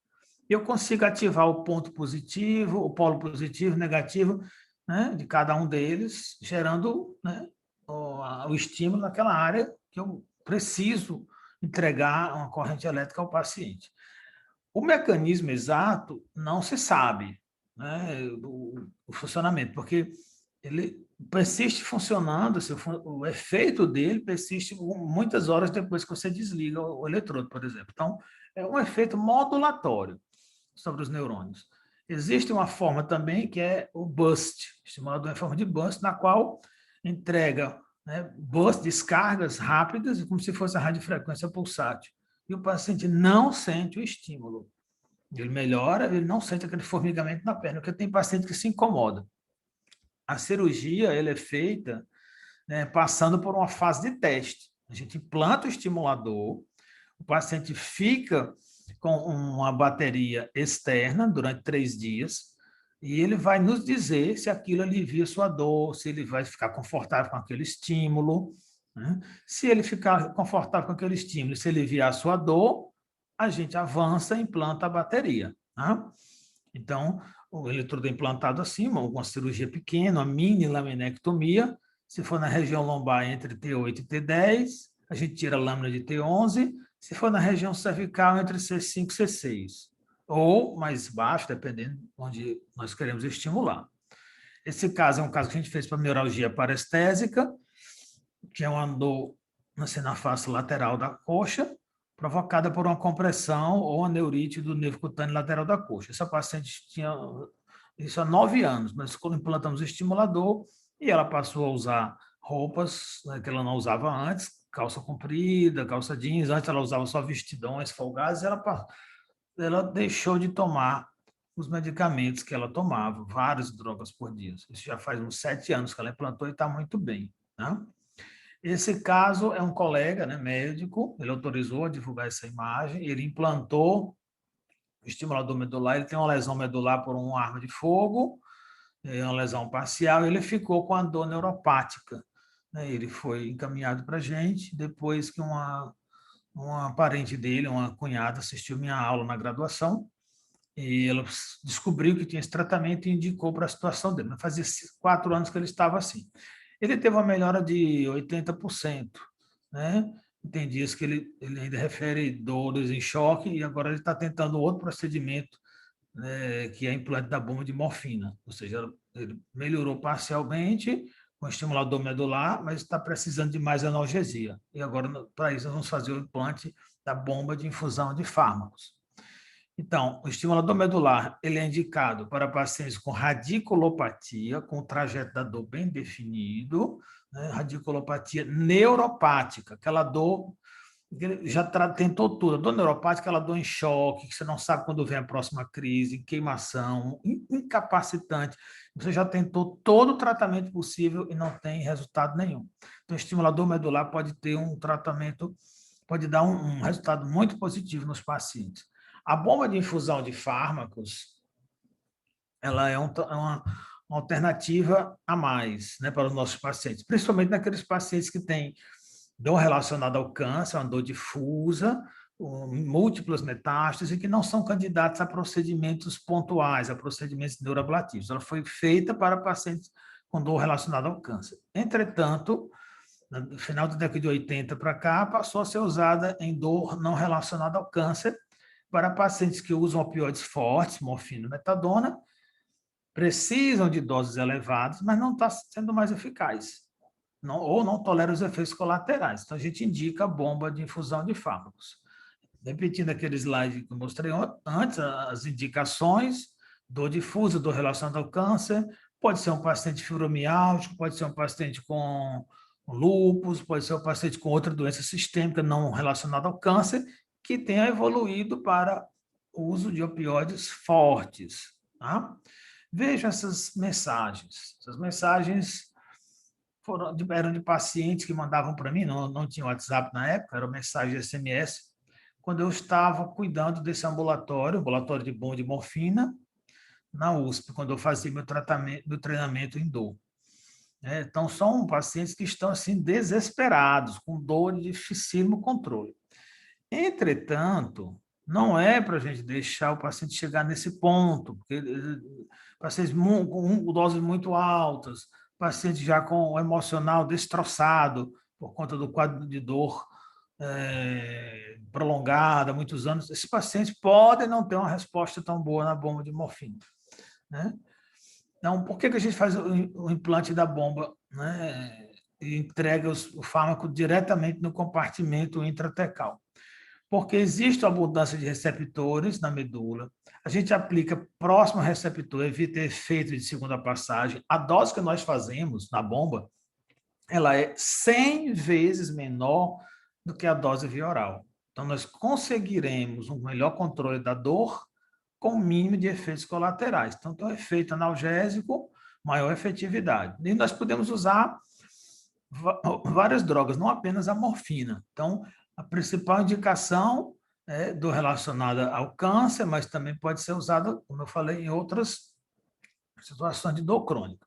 eu consigo ativar o ponto positivo, o polo positivo, negativo, né, de cada um deles, gerando, né, o estímulo naquela área que eu preciso entregar uma corrente elétrica ao paciente. O mecanismo exato não se sabe, né, o funcionamento, porque ele persiste funcionando, assim, o efeito dele persiste muitas horas depois que você desliga o eletrodo, por exemplo. Então, é um efeito modulatório sobre os neurônios. Existe uma forma também que é o burst, estimulador em forma de burst, na qual entrega, né, burst, descargas rápidas, como se fosse a radiofrequência pulsátil. E o paciente não sente o estímulo. Ele melhora, ele não sente aquele formigamento na perna, porque tem paciente que se incomoda. A cirurgia ela é feita, né, passando por uma fase de teste. A gente implanta o estimulador, o paciente fica com uma bateria externa durante 3 dias e ele vai nos dizer se aquilo alivia sua dor, se ele vai ficar confortável com aquele estímulo, né? Se ele ficar confortável com aquele estímulo, se ele aliviar a sua dor, a gente avança e implanta a bateria, né? Então, o eletrodo é implantado acima, uma cirurgia pequena, uma mini laminectomia. Se for na região lombar entre T8 e T10, a gente tira a lâmina de T11, Se for na região cervical, entre C5 e C6, ou mais baixo, dependendo de onde nós queremos estimular. Esse caso é um caso que a gente fez para mialgia parestésica, que é uma dor assim, na face lateral da coxa, provocada por uma compressão ou uma neurite do nervo cutâneo lateral da coxa. Essa paciente tinha isso há 9 anos. Nós implantamos o estimulador e ela passou a usar roupas, né, que ela não usava antes, calça comprida, calça jeans. Antes ela usava só vestidões folgados e ela deixou de tomar os medicamentos que ela tomava, várias drogas por dia. Isso já faz uns 7 anos que ela implantou e está muito bem. Né? Esse caso é um colega, né, médico, ele autorizou a divulgar essa imagem, ele implantou o estimulador medular, ele tem uma lesão medular por uma arma de fogo, é uma lesão parcial, ele ficou com a dor neuropática. Né? Ele foi encaminhado para a gente, depois que uma parente dele, uma cunhada, assistiu minha aula na graduação, e ela descobriu que tinha esse tratamento e indicou para a situação dele. Mas fazia 4 anos que ele estava assim. Ele teve uma melhora de 80%, né? Tem dias que ele ainda refere dores em choque e agora ele está tentando outro procedimento, né, que é implante da bomba de morfina. Ou seja, ele melhorou parcialmente com o estimulador medular, mas está precisando de mais analgesia. E agora, para isso, nós vamos fazer o implante da bomba de infusão de fármacos. Então, o estimulador medular ele é indicado para pacientes com radiculopatia, com o trajeto da dor bem definido, né? Radiculopatia neuropática, aquela dor já tentou tudo. A dor neuropática, aquela dor em choque, que você não sabe quando vem a próxima crise, queimação, incapacitante. Você já tentou todo o tratamento possível e não tem resultado nenhum. Então, o estimulador medular pode ter um tratamento, pode dar um resultado muito positivo nos pacientes. A bomba de infusão de fármacos, ela é uma alternativa a mais, né, para os nossos pacientes, principalmente naqueles pacientes que têm dor relacionada ao câncer, uma dor difusa, múltiplas metástases, e que não são candidatos a procedimentos pontuais, a procedimentos neuroablativos. Ela foi feita para pacientes com dor relacionada ao câncer. Entretanto, no final da década de 80 para cá, passou a ser usada em dor não relacionada ao câncer, para pacientes que usam opioides fortes, morfina e metadona, precisam de doses elevadas, mas não está sendo mais eficaz, ou não tolera os efeitos colaterais. Então, a gente indica a bomba de infusão de fármacos. Repetindo aquele slide que eu mostrei antes, as indicações, dor difusa, dor relacionada ao câncer, pode ser um paciente fibromialgico, pode ser um paciente com lúpus, pode ser um paciente com outra doença sistêmica não relacionada ao câncer, que tenha evoluído para o uso de opioides fortes. Tá? Veja essas mensagens. Essas mensagens eram de pacientes que mandavam para mim, não tinha WhatsApp na época, era mensagem de SMS, quando eu estava cuidando desse ambulatório de bomba de morfina, na USP, quando eu fazia meu treinamento em dor. Então, são pacientes que estão assim desesperados, com dor de dificílimo controle. Entretanto, não é para a gente deixar o paciente chegar nesse ponto, porque pacientes com doses muito altas, paciente já com o emocional destroçado por conta do quadro de dor prolongada, muitos anos, esses pacientes podem não ter uma resposta tão boa na bomba de morfina. Né? Então, por que a gente faz o implante da bomba, né, e entrega o fármaco diretamente no compartimento intratecal? Porque existe abundância de receptores na medula, a gente aplica próximo ao receptor, evita efeito de segunda passagem. A dose que nós fazemos na bomba, ela é 100 vezes menor do que a dose via oral. Então, nós conseguiremos um melhor controle da dor com o mínimo de efeitos colaterais. Então, tem um efeito analgésico, maior efetividade. E nós podemos usar várias drogas, não apenas a morfina. Então, a principal indicação é do relacionada ao câncer, mas também pode ser usada, como eu falei, em outras situações de dor crônica.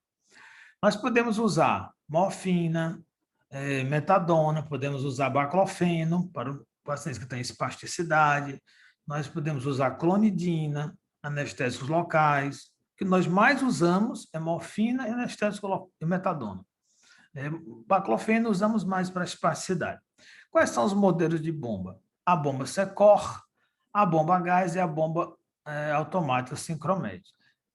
Nós podemos usar morfina, metadona, podemos usar baclofeno para pacientes que têm espasticidade, nós podemos usar clonidina, anestésicos locais. O que nós mais usamos é morfina e anestésico e metadona. Baclofeno usamos mais para espasticidade. Quais são os modelos de bomba? a bomba Secor, a bomba a gás e a bomba automática Sincromed.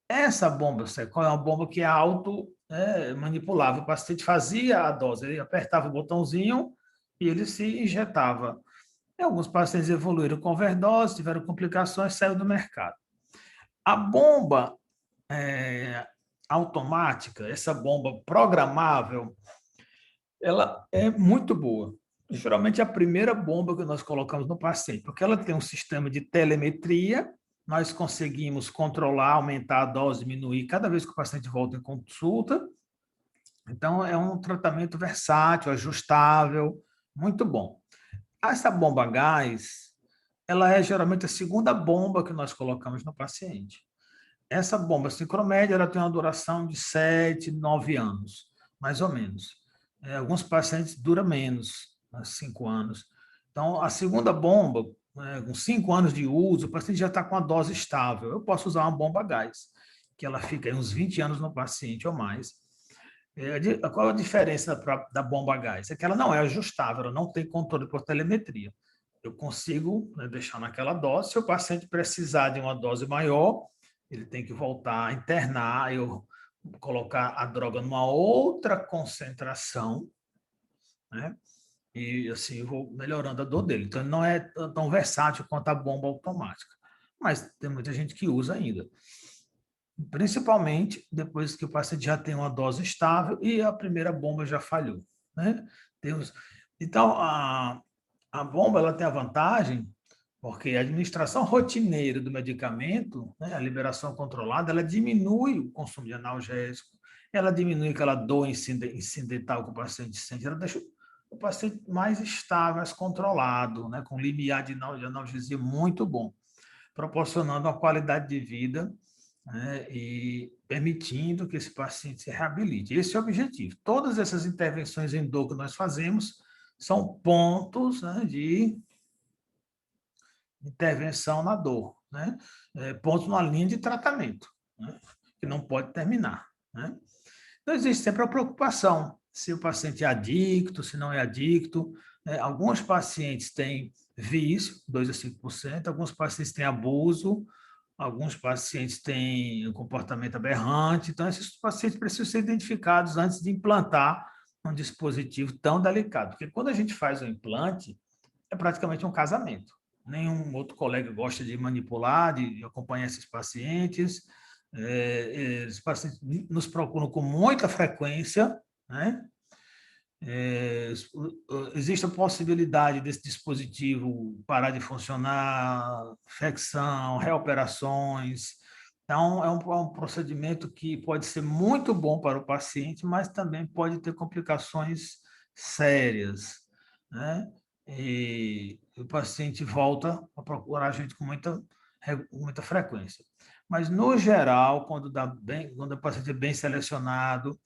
Essa bomba Secor é uma bomba que é manipulável. O paciente fazia a dose, ele apertava o botãozinho e ele se injetava. E alguns pacientes evoluíram com overdose, tiveram complicações, saiu do mercado. A bomba automática, essa bomba programável, ela é muito boa. Geralmente é a primeira bomba que nós colocamos no paciente, porque ela tem um sistema de telemetria, nós conseguimos controlar, aumentar a dose, diminuir cada vez que o paciente volta em consulta. Então, é um tratamento versátil, ajustável, muito bom. Essa bomba a gás, ela é geralmente a segunda bomba que nós colocamos no paciente. Essa bomba sincromédia, ela tem uma duração de 7, 9 anos, mais ou menos. Alguns pacientes dura menos, 5 anos. Então, a segunda bomba, com 5 anos de uso, o paciente já está com a dose estável. Eu posso usar uma bomba a gás, que ela fica aí uns 20 anos no paciente ou mais. Qual a diferença da bomba a gás? É que ela não é ajustável, ela não tem controle por telemetria. Eu consigo, né, deixar naquela dose. Se o paciente precisar de uma dose maior, ele tem que voltar a internar, eu colocar a droga numa outra concentração, né? E assim eu vou melhorando a dor dele. Então, ele não é tão versátil quanto a bomba automática. Mas tem muita gente que usa ainda. Principalmente depois que o paciente já tem uma dose estável e a primeira bomba já falhou, né? Então, a bomba ela tem a vantagem, porque a administração rotineira do medicamento, né, a liberação controlada, ela diminui o consumo de analgésico, ela diminui aquela dor incidental que o paciente sente, ela deixa o paciente mais estável, mais controlado, né, com limiar de analgesia muito bom, proporcionando uma qualidade de vida, né, e permitindo que esse paciente se reabilite. Esse é o objetivo. Todas essas intervenções em dor que nós fazemos são pontos, né, de intervenção na dor, né? Pontos na linha de tratamento, né? Que não pode terminar, né? Então, existe sempre a preocupação se o paciente é adicto, se não é adicto. Né? Alguns pacientes têm vício, 2 a 5%, alguns pacientes têm abuso, alguns pacientes têm um comportamento aberrante. Então, esses pacientes precisam ser identificados antes de implantar um dispositivo tão delicado, porque quando a gente faz o implante, é praticamente um casamento. Nenhum outro colega gosta de manipular, de acompanhar esses pacientes. Os pacientes nos procuram com muita frequência, né? Existe a possibilidade desse dispositivo parar de funcionar, infecção, reoperações. Então, é um procedimento que pode ser muito bom para o paciente, mas também pode ter complicações sérias, né? E o paciente volta a procurar a gente com muita frequência. Mas, no geral, quando o paciente é bem selecionado,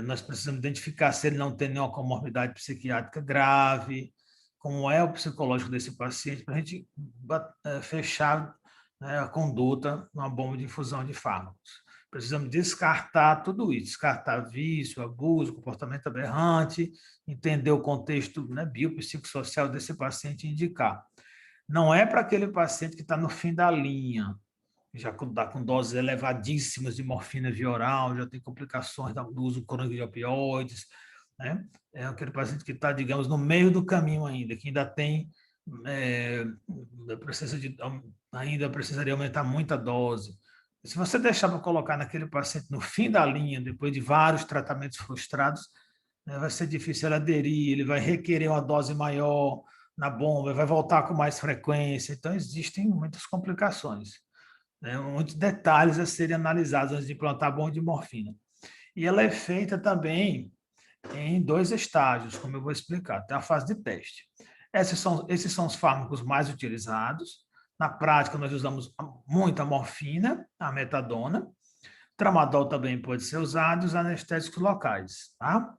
nós precisamos identificar se ele não tem nenhuma comorbidade psiquiátrica grave, como é o psicológico desse paciente, para a gente fechar, né, a conduta numa bomba de infusão de fármacos. Precisamos descartar tudo isso, descartar vício, abuso, comportamento aberrante, entender o contexto, né, biopsicossocial desse paciente e indicar. Não é para aquele paciente que está no fim da linha, já está com doses elevadíssimas de morfina via oral, já tem complicações do uso crônico de opioides, né? É aquele paciente que está, digamos, no meio do caminho ainda, que ainda tem, é, ainda precisaria aumentar muita dose. Se você deixar para colocar naquele paciente no fim da linha, depois de vários tratamentos frustrados, né, vai ser difícil ele aderir, ele vai requerer uma dose maior na bomba, vai voltar com mais frequência. Então, existem muitas complicações, né, muitos detalhes a serem analisados antes de implantar a bomba de morfina. E ela é feita também em 2 estágios, como eu vou explicar. Tem a fase de teste. Esses são os fármacos mais utilizados. Na prática, nós usamos muita morfina, a metadona. Tramadol também pode ser usado, os anestésicos locais, tá?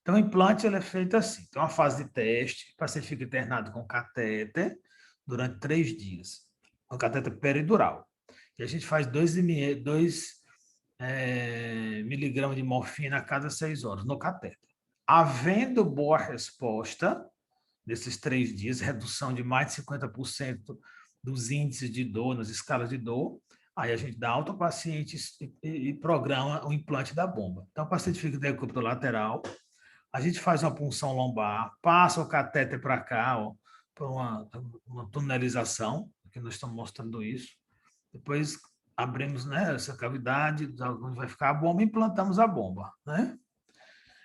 Então, o implante ele é feito assim. Tem uma fase de teste, o paciente fica internado com catéter durante 3 dias. Um catéter peridural. E a gente faz 2 miligramas de morfina a cada 6 horas no catéter. Havendo boa resposta, nesses 3 dias, redução de mais de 50% dos índices de dor, nas escalas de dor. Aí a gente dá alta ao paciente e programa o implante da bomba. Então, o paciente fica decúbito lateral, a gente faz uma punção lombar, passa o catéter para cá, para uma tunelização, que nós estamos mostrando isso. Depois abrimos, né, essa cavidade, onde vai ficar a bomba, e implantamos a bomba, né?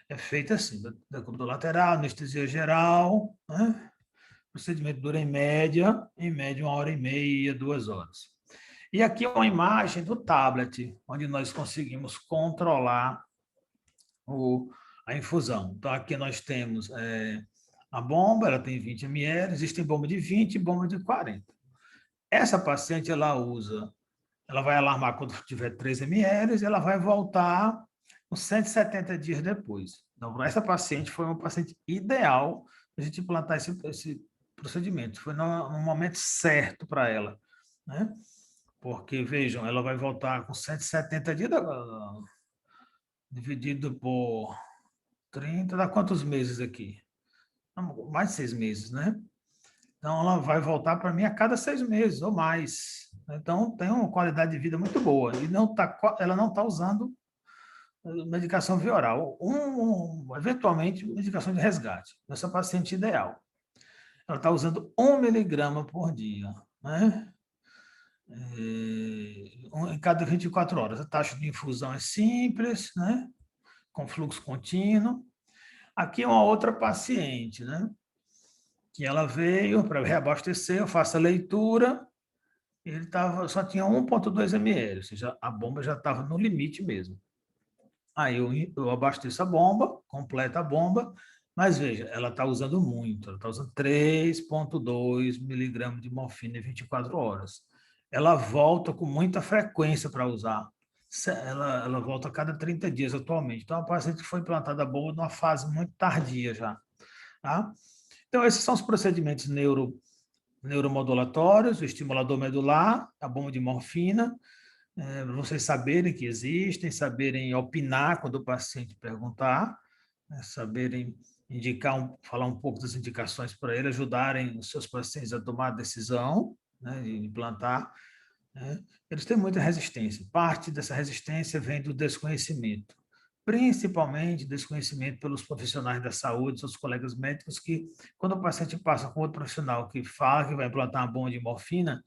É feito assim, decúbito lateral, anestesia geral, né? O procedimento dura em média 1h30, 2 horas. E aqui é uma imagem do tablet, onde nós conseguimos controlar a infusão. Então, aqui nós temos a bomba, ela tem 20 ml, existem bomba de 20 e bomba de 40. Essa paciente, ela vai alarmar quando tiver 3 ml e ela vai voltar uns 170 dias depois. Então, essa paciente foi uma paciente ideal para a gente implantar esse procedimento. Foi no momento certo para ela, né? Porque, vejam, ela vai voltar com 170 dias, dividido por 30, dá quantos meses aqui? Mais de 6 meses, né? Então, ela vai voltar para mim a cada 6 meses ou mais. Então, tem uma qualidade de vida muito boa. E ela não está usando medicação via oral. Eventualmente, medicação de resgate. Essa paciente ideal. Ela está usando 1 miligrama por dia, né? Em cada 24 horas. A taxa de infusão é simples, né? Com fluxo contínuo. Aqui é uma outra paciente, né? Que ela veio para reabastecer, eu faço a leitura, ele só tinha 1,2 ml, ou seja, a bomba já estava no limite mesmo. Aí eu abasteço a bomba, completa a bomba, mas veja, ela está usando muito, ela está usando 3,2 miligramas de morfina em 24 horas. Ela volta com muita frequência para usar. Ela volta a cada 30 dias atualmente. Então, é uma paciente que foi implantada a bomba numa fase muito tardia já. Tá? Então, esses são os procedimentos neuromodulatórios, o estimulador medular, a bomba de morfina, vocês saberem que existem, saberem opinar quando o paciente perguntar, né, saberem falar um pouco das indicações para ele, ajudarem os seus pacientes a tomar a decisão, né, de implantar. Né. Eles têm muita resistência. Parte dessa resistência vem do desconhecimento, principalmente desconhecimento pelos profissionais da saúde, seus colegas médicos, que quando o paciente passa com outro profissional que fala que vai implantar uma bomba de morfina,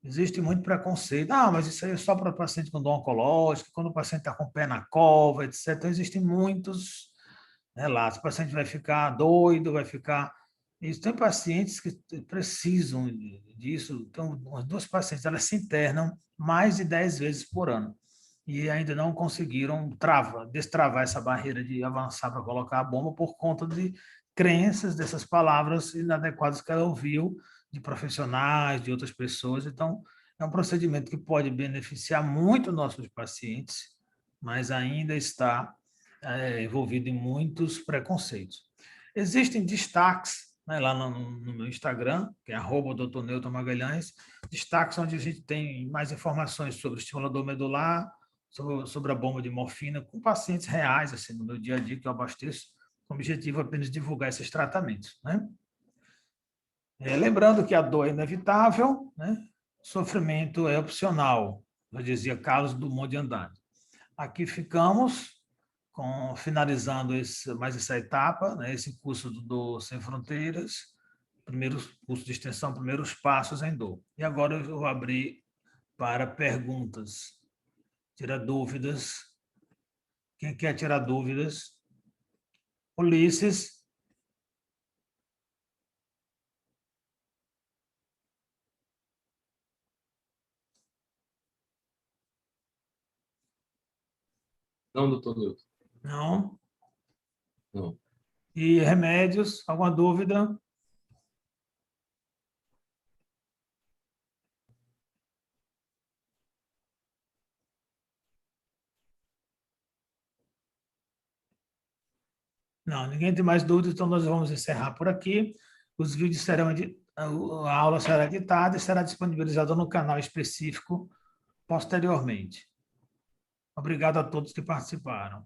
existe muito preconceito. Ah, mas isso aí é só para paciente com dor oncológica, quando o paciente está com o pé na cova, etc. Então, existem muitos relatos. O paciente vai ficar doido, vai ficar... Isso, tem pacientes que precisam disso. Então, as 2 pacientes, elas se internam mais de 10 vezes por ano e ainda não conseguiram destravar essa barreira de avançar para colocar a bomba por conta de crenças dessas palavras inadequadas que ela ouviu de profissionais, de outras pessoas. Então, é um procedimento que pode beneficiar muito nossos pacientes, mas ainda está envolvido em muitos preconceitos. Existem destaques, né, lá no meu Instagram, que é @Dr. Newton Magalhães, destaques onde a gente tem mais informações sobre o estimulador medular, sobre a bomba de morfina, com pacientes reais, assim, no meu dia a dia, que eu abasteço, com o objetivo apenas de divulgar esses tratamentos, né? Lembrando que a dor é inevitável, né? Sofrimento é opcional, já dizia Carlos Drummond de Andrade. Aqui ficamos finalizando mais essa etapa, né? Esse curso do Sem Fronteiras, primeiro curso de extensão, primeiros passos em dor. E agora eu vou abrir para perguntas, tirar dúvidas. Quem quer tirar dúvidas? Ulisses. Não, doutor Newton. Não. Não. E remédios? Alguma dúvida? Não, ninguém tem mais dúvidas, então nós vamos encerrar por aqui. Os vídeos serão a aula será editada e será disponibilizada no canal específico posteriormente. Obrigado a todos que participaram.